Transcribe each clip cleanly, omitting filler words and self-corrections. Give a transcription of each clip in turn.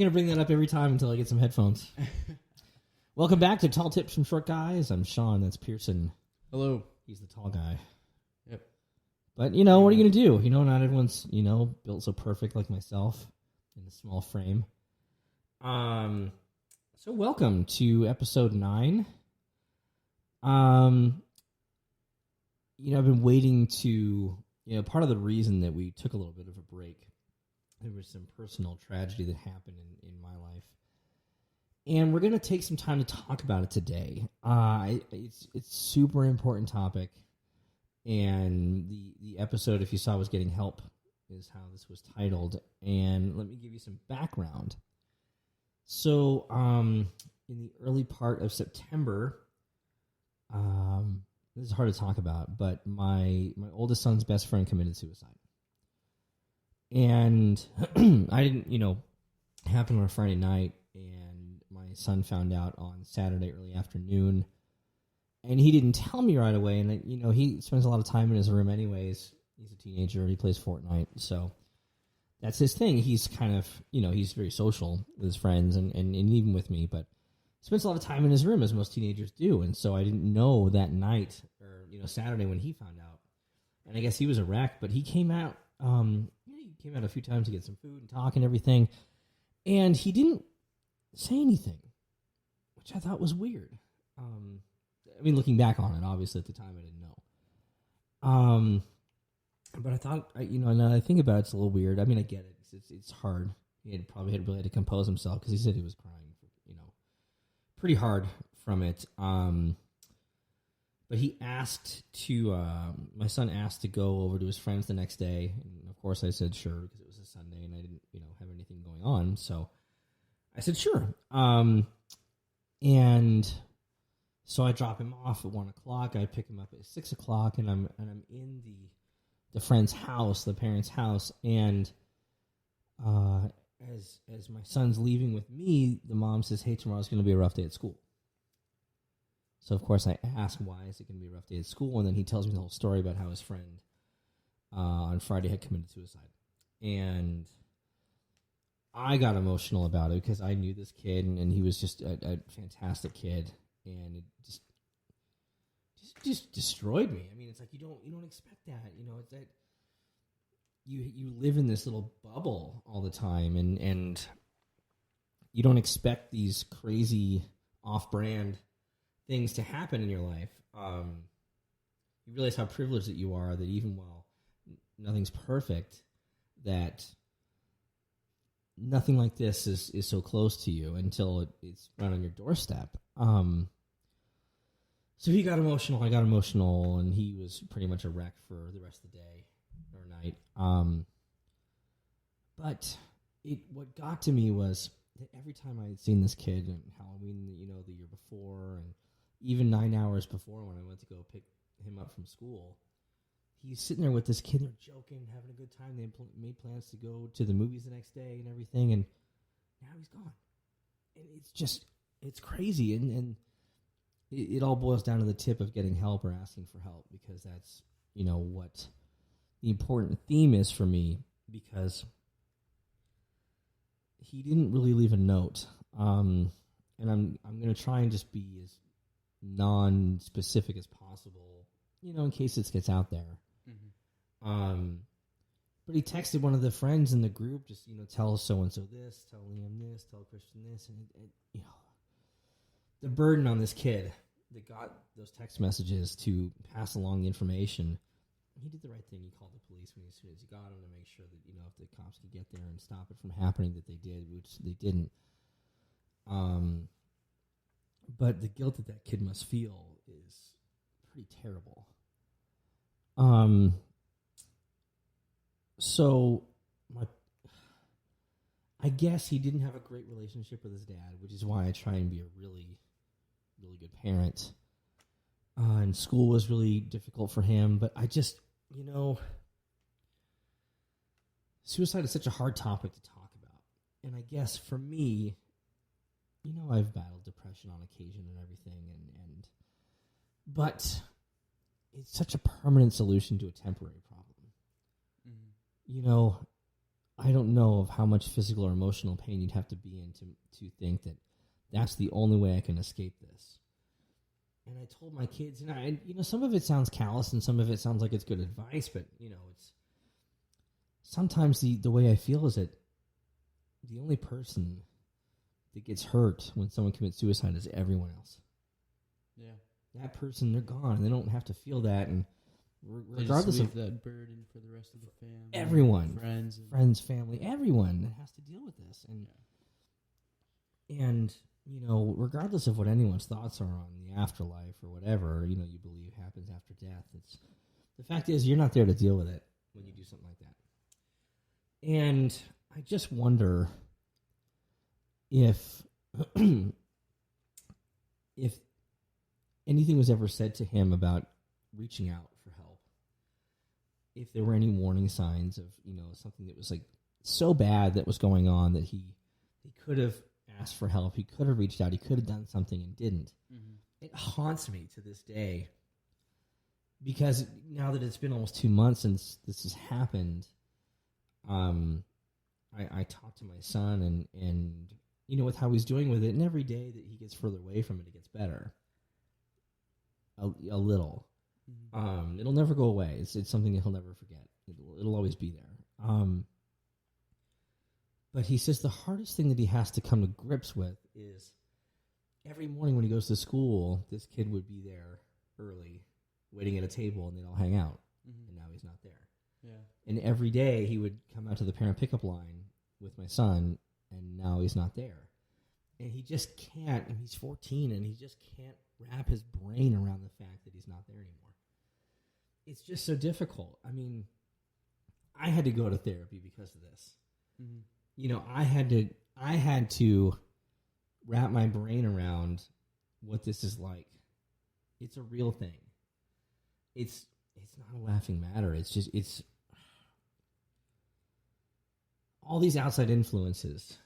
going to bring that up every time until I get some headphones. Welcome back to Tall Tips from Short Guys. I'm Sean. That's Piercen. Hello. He's the tall guy. Yep. But, what are you going to do? Not everyone's, built so perfect like myself in a small frame. So welcome to episode 9. I've been waiting to, part of the reason that we took a little bit of a break, there was some personal tragedy that happened in my life. And we're going to take some time to talk about it today. It's a super important topic. And the episode, if you saw, was Getting Help, is how this was titled. And let me give you some background. So, in the early part of September, this is hard to talk about, but my oldest son's best friend committed suicide. And I didn't, happen on a Friday night, and my son found out on Saturday early afternoon, and he didn't tell me right away. And, he spends a lot of time in his room anyways. He's a teenager. He plays Fortnite, so that's his thing. He's kind of, he's very social with his friends and even with me, but spends a lot of time in his room, as most teenagers do. And so I didn't know that night, or, Saturday when he found out. And I guess he was a wreck, but he came out, he came out a few times to get some food and talk and everything. And he didn't say anything, which I thought was weird. Looking back on it, obviously at the time I didn't know. But I thought, now that I think about it, it's a little weird. I get it. It's hard. He probably really had to compose himself because he said he was crying, pretty hard from it. But he asked to, my son asked to go over to his friends the next day. And of course I said sure, because it was a Sunday and I didn't, have anything going on. So I said sure. And so I drop him off at 1 o'clock. I pick him up at 6 o'clock, and I'm in the friend's house, the parents' house. And, as my son's leaving with me, the mom says, "Hey, tomorrow's going to be a rough day at school." So, of course, I ask, why is it going to be a rough day at school? And then he tells me the whole story about how his friend on Friday had committed suicide. And I got emotional about it because I knew this kid, and he was just a fantastic kid. And it just destroyed me. It's like you don't expect that. It's that you live in this little bubble all the time, and you don't expect these crazy off-brand things to happen in your life. You realize how privileged that you are, that even while nothing's perfect, that nothing like this is so close to you until it's right on your doorstep. So he got emotional, I got emotional, and he was pretty much a wreck for the rest of the day or night. But what got to me was that every time I had seen this kid on Halloween, the year before, and even 9 hours before when I went to go pick him up from school, he's sitting there with this kid. They're joking, having a good time. They made plans to go to the movies the next day and everything, and now he's gone. And it's crazy, and it all boils down to the tip of getting help or asking for help, because that's, what the important theme is for me, because he didn't really leave a note. And I'm going to try and just be as non-specific as possible, in case it gets out there. Mm-hmm. But he texted one of the friends in the group, just, tell so-and-so this, tell Liam this, tell Christian this, and the burden on this kid that got those text messages to pass along the information. He did the right thing. He called the police as soon as he got him to make sure that, if the cops could get there and stop it from happening, that they did, which they didn't. But the guilt that kid must feel is pretty terrible. So I guess he didn't have a great relationship with his dad, which is why I try and be a really, really good parent. And school was really difficult for him, but I just, suicide is such a hard topic to talk about. And I guess for me, I've battled depression on occasion and everything, but it's such a permanent solution to a temporary problem. Mm-hmm. I don't know of how much physical or emotional pain you'd have to be in to think that that's the only way I can escape this. And I told my kids, and some of it sounds callous and some of it sounds like it's good advice, but it's sometimes the way I feel is that the only person that gets hurt when someone commits suicide is everyone else. Yeah. That person, they're gone. They don't have to feel that, and regardless of that burden for the rest of the family, everyone, friends, family, everyone has to deal with this, and regardless of what anyone's thoughts are on the afterlife or whatever you believe happens after death, the fact is you're not there to deal with it when you do something like that. And I just wonder if if anything was ever said to him about reaching out for help, if there were any warning signs of something that was like so bad that was going on that he could have asked for help, he could have reached out, he could have done something and didn't. Mm-hmm. It haunts me to this day because now that it's been almost 2 months since this has happened, I talk to my son and with how he's doing with it, and every day that he gets further away from it gets better a little. Mm-hmm. It'll never go away. It's something that he'll never forget. It'll always be there. But he says the hardest thing that he has to come to grips with is every morning when he goes to school, this kid would be there early, waiting at a table, and they'd all hang out. Mm-hmm. And now he's not there. Yeah. And every day he would come out to the parent pickup line with my son, and now he's not there. And he just can't, and he's 14, and he just can't wrap his brain around the fact that he's not there anymore. It's just so difficult. I mean, I had to go to therapy because of this. Mm-hmm. I had to wrap my brain around what this is like. It's a real thing. It's not a laughing matter. It's all these outside influences.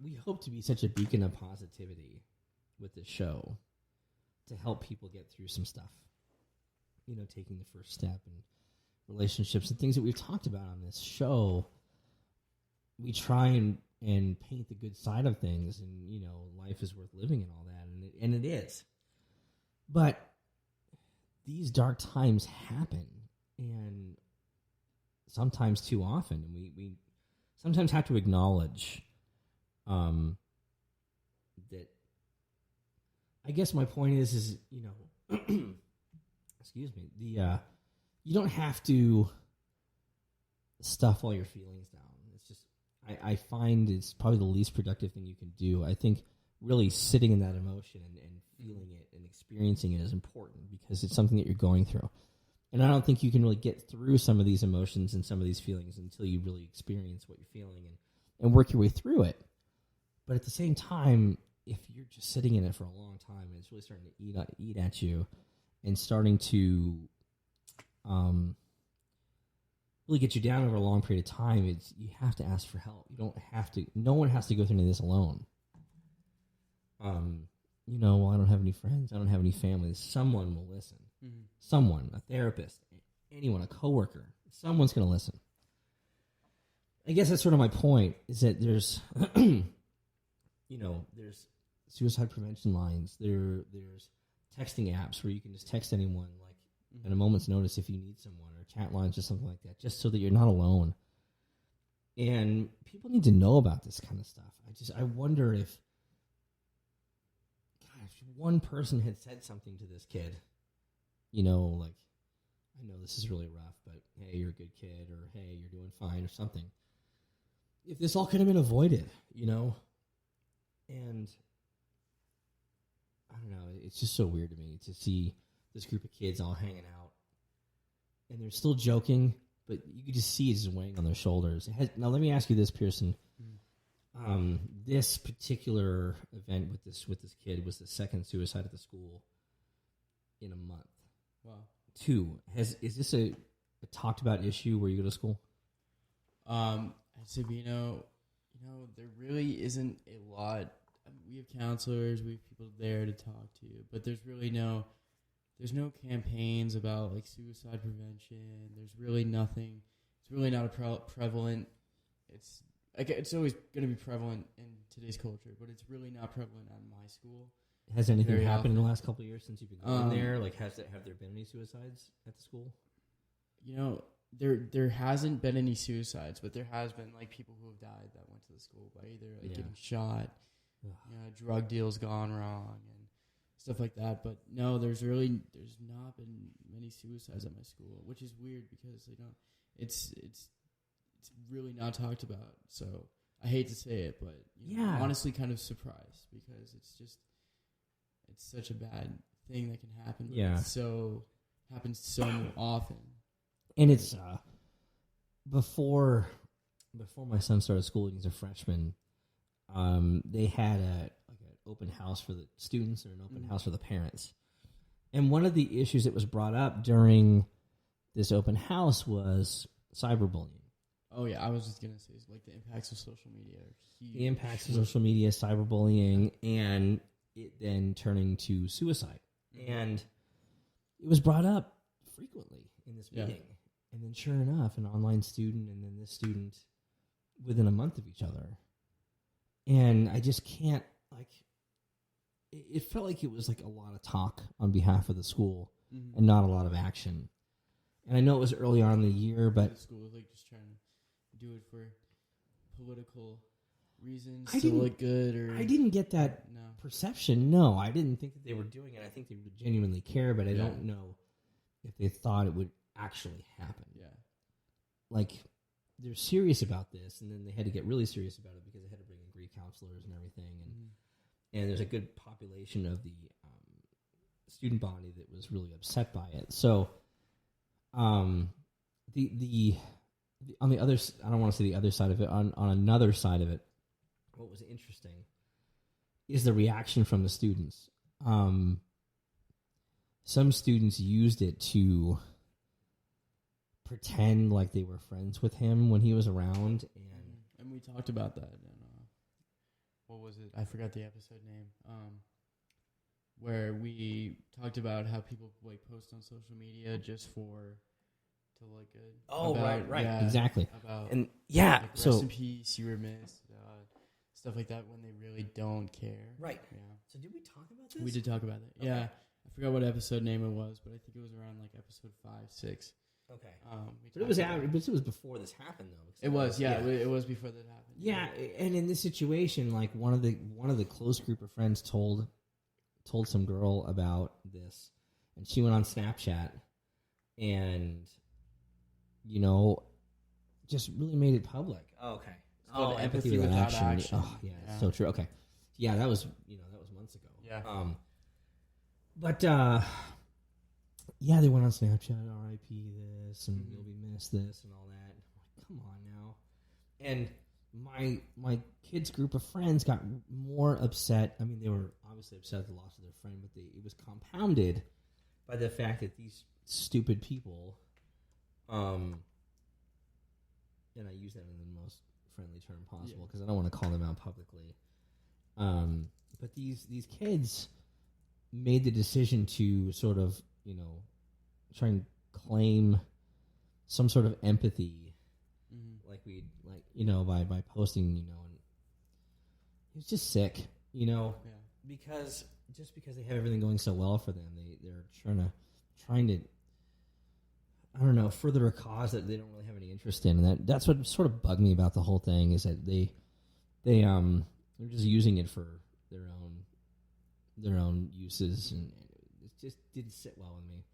We hope to be such a beacon of positivity with this show to help people get through some stuff. Taking the first step and relationships and things that we've talked about on this show. We try and paint the good side of things, and life is worth living and all that, and it is. But these dark times happen, and sometimes too often, and we sometimes have to acknowledge that. I guess my point is excuse me, you don't have to stuff all your feelings down. It's just I find it's probably the least productive thing you can do. I think really sitting in that emotion and feeling it and experiencing it is important because it's something that you're going through. And I don't think you can really get through some of these emotions and some of these feelings until you really experience what you're feeling and work your way through it. But at the same time, if you're just sitting in it for a long time and it's really starting to eat at you and starting to really get you down over a long period of time, you have to ask for help. You don't have to. No one has to go through any of this alone. Well, I don't have any friends. I don't have any family. Someone will listen. Mm-hmm. Someone, a therapist, anyone, a coworker. Someone's going to listen. I guess that's sort of my point, is that there's, there's suicide prevention lines. There's texting apps where you can just text anyone, like, at a moment's notice if you need someone, or chat lines or something like that, just so that you're not alone. And people need to know about this kind of stuff. I wonder if one person had said something to this kid, like, I know this is really rough, but hey, you're a good kid, or hey, you're doing fine, or something. If this all could have been avoided, and I don't know, it's just so weird to me to see this group of kids all hanging out, and they're still joking, but you can just see it's weighing on their shoulders. Now, let me ask you this, Piercen. This particular event with this kid was the second suicide at the school in a month. Wow. 2. Is this a talked about issue where you go to school? There really isn't a lot. We have counselors, we have people there to talk to, but there's no campaigns about like suicide prevention. There's really nothing. It's really not a prevalent it's always going to be prevalent in today's culture, but it's really not prevalent at my school. Has anything Very happened in the often. last couple of years since you've been going there? Like, have there been any suicides at the school? You know, there hasn't been any suicides, but there has been like people who have died that went to the school by either like getting shot, drug deals gone wrong, and stuff like that. But no, there's not been many suicides at my school, which is weird because it's really not talked about. So I hate to say it, but I'm honestly kind of surprised because it's such a bad thing that can happen. But it happens so often. And it's before my son started school, he's a freshman. They had an open house for the students and an open house for the parents. And one of the issues that was brought up during this open house was cyberbullying. Oh yeah, I was just gonna say like the impacts of social media are huge. The impacts of social media, cyberbullying, and it then turning to suicide. And it was brought up frequently in this meeting. And then sure enough, an online student and then this student within a month of each other. And I just can't, like, it felt like it was like a lot of talk on behalf of the school and not a lot of action. And I know it was early on in the year, but the school was like just trying to do it for political reasons to look good. Or I didn't get that perception. No, I didn't think that they were doing it. I think they would genuinely care, but I don't know if they thought it would actually happen. Yeah. Like, they're serious about this, and then they had to get really serious about it because they had to bring in grief counselors and everything. And there's a good population of the student body that was really upset by it. So, the on the other, I don't want to say the other side of it, on another side of it, what was interesting is the reaction from the students. Some students used it to pretend like they were friends with him when he was around, and we talked about that. And, what was it? I forgot the episode name. Where we talked about how people like post on social media just to look good. Oh, about, right, yeah, exactly. About and like, rest in peace, you were missed. Stuff like that when they really don't care. Right. Yeah. So did we talk about this? We did talk about it. Okay. Yeah. I forgot what episode name it was, but I think it was around like episode 5, 6. Okay. But it was before this happened, though. It was, it was before that happened. Yeah, and in this situation, like one of the close group of friends told some girl about this, and she went on Snapchat, and just really made it public. Oh, okay. Oh, empathy without action. Oh, yeah, it's so true. Okay, yeah, that was months ago. Yeah. But they went on Snapchat, R.I.P. this, and you'll be missed this, and all that. I'm like, come on now. And my kids' group of friends got more upset. I mean, they were obviously upset at the loss of their friend, but it was compounded by the fact that these stupid people, and I use that in the most friendly term possible because I don't want to call them out publicly. But these kids made the decision to sort of, try and claim some sort of empathy, by posting, and it's just sick, because they have everything going so well for them, they're trying to, I don't know, further a cause that they don't really have any interest in, and that's what sort of bugged me about the whole thing is that they're just using it for their own uses, and it just didn't sit well with me.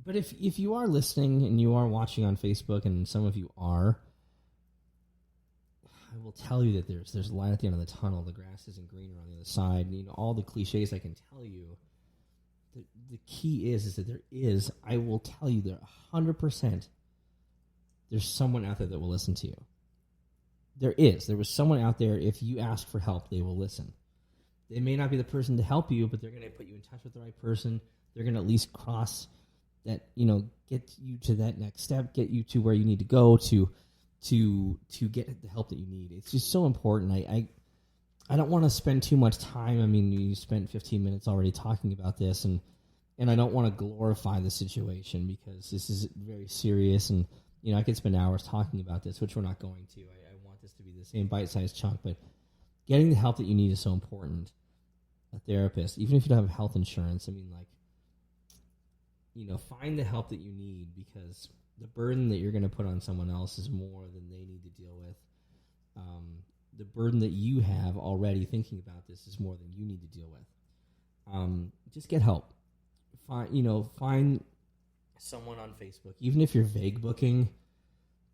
But if you are listening and you are watching on Facebook, and some of you are, I will tell you that there's a light at the end of the tunnel. The grass isn't greener on the other side. All the cliches I can tell you. The key is that there is. I will tell you there 100%. There's someone out there that will listen to you. There is. There was someone out there. If you ask for help, they will listen. They may not be the person to help you, but they're going to put you in touch with the right person. They're going to at least cross that, get you to that next step, get you to where you need to go to get the help that you need. It's just so important. I don't want to spend too much time. I mean, you spent 15 minutes already talking about this, and I don't want to glorify the situation because this is very serious, and I could spend hours talking about this, which we're not going to. I want this to be the same bite-sized chunk, but getting the help that you need is so important. A therapist, even if you don't have health insurance, find the help that you need, because the burden that you're going to put on someone else is more than they need to deal with. The burden that you have already thinking about this is more than you need to deal with. Just get help. Find someone on Facebook, even if you're vague booking,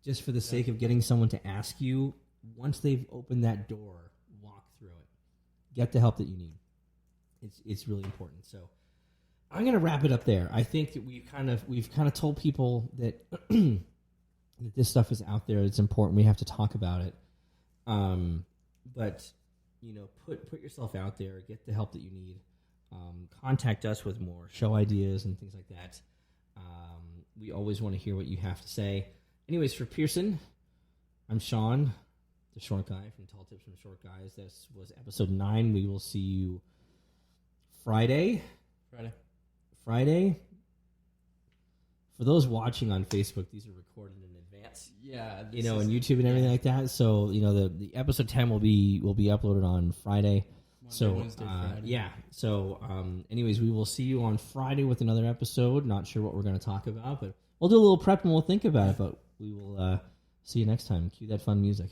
just for the sake of getting someone to ask you. Once they've opened that door, walk through it. Get the help that you need. It's really important. So I'm going to wrap it up there. I think that we've kind of told people that that this stuff is out there. It's important. We have to talk about it. But put yourself out there. Get the help that you need. Contact us with more show ideas and things like that. We always want to hear what you have to say. Anyways, for Piercen, I'm Sean, the short guy from Tall Tips from Short Guys. This was episode 9. We will see you Friday. For those watching on Facebook, these are recorded in advance. Yeah, and YouTube and everything like that. So the episode 10 will be uploaded on Friday. Wednesday, Friday. Yeah. So, anyways, we will see you on Friday with another episode. Not sure what we're going to talk about, but we'll do a little prep and we'll think about it. But we will see you next time. Cue that fun music.